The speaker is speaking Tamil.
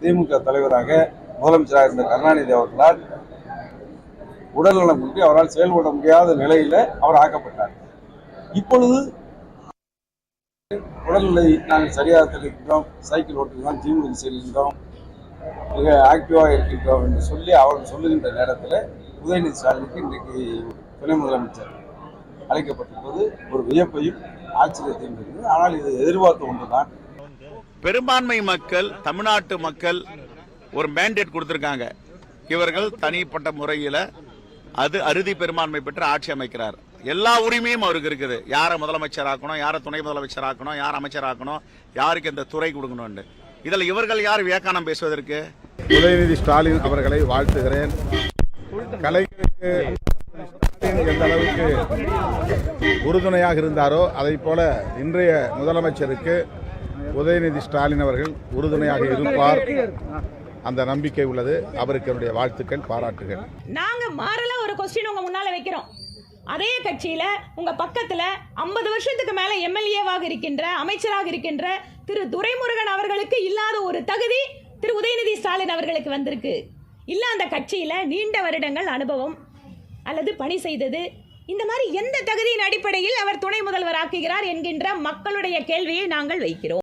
திமுக தலைவராக முதலமைச்சராக இருந்த கருணாநிதி அவர்களால் உடல்நலம் குன்றி அவரால் செயல்பட முடியாத நிலையில அவர் ஆக்கப்பட்டார். இப்பொழுது உடல்நிலை நாங்கள் சரியாக தெரிவிக்கின்றோம், சைக்கிள் ஓட்டுகிறோம், ஜிம்முக்கு செல்கின்றோம், மிக ஆக்டிவாக இருக்கின்றோம் என்று சொல்லி அவர்கள் சொல்லுகின்ற நேரத்தில் உதயநிதி ஸ்டாலினுக்கு இன்றைக்கு துணை முதலமைச்சர் அழைக்கப்பட்டிருப்பது ஒரு வியப்பையும் ஆச்சரியத்தையும் இருக்குது. ஆனால் இது எதிர்பார்த்த ஒன்றுதான். பெரும்பான்மை மக்கள், தமிழ்நாட்டு மக்கள் ஒரு மேண்டேட் கொடுத்திருக்காங்க. இவர்கள் தனிப்பட்ட முறையில் அது அறுதி பெரும்பான்மை பெற்று ஆட்சி அமைக்கிறார். எல்லா உரிமையும் அவருக்கு இருக்குது. யாரை முதலமைச்சர் ஆக்கணும், யாரை துணை முதலமைச்சர் ஆக்கணும், யார் அமைச்சர் ஆக்கணும், யாருக்கு இந்த துறை கொடுக்கணும். இதில் இவர்கள் யார் வியாக்கானம் பேசுவதற்கு? உதயநிதி ஸ்டாலின் அவர்களை வாழ்த்துகிறேன். கலைஞருக்கு எந்த அளவுக்கு உறுதுணையாக இருந்தாரோ அதை போல இன்றைய முதலமைச்சருக்கு உதயநிதி ஸ்டாலின் அவர்கள் உறுதுணையாக இருப்பார். அந்த நம்பிக்கை உள்ளது. அவருக்கு என்னுடைய வாழ்த்துக்கள், பாராட்டுகள். நாங்க மாறல ஒரு கொஸ்டின் உங்க முன்னால வைக்கிறோம். அதே கட்சியில உங்க பக்கத்துல 50 வருஷத்துக்கு மேல எம்எல்ஏவாக இருக்கின்ற, அமைச்சராக இருக்கின்ற திரு துரைமுருகன் அவர்களுக்கு இல்லாத ஒரு தகுதி திரு உதயநிதி ஸ்டாலின் அவர்களுக்கு வந்திருக்கு. இல்ல அந்த கட்சியில நீண்ட வருடங்கள் அனுபவம் அல்லது பணி செய்தது, இந்த மாதிரி எந்த தகுதியின் அடிப்படையில் அவர் துணை முதல்வர் ஆக்குகிறார் என்கின்ற மக்களுடைய கேள்வியை நாங்கள் வைக்கிறோம்.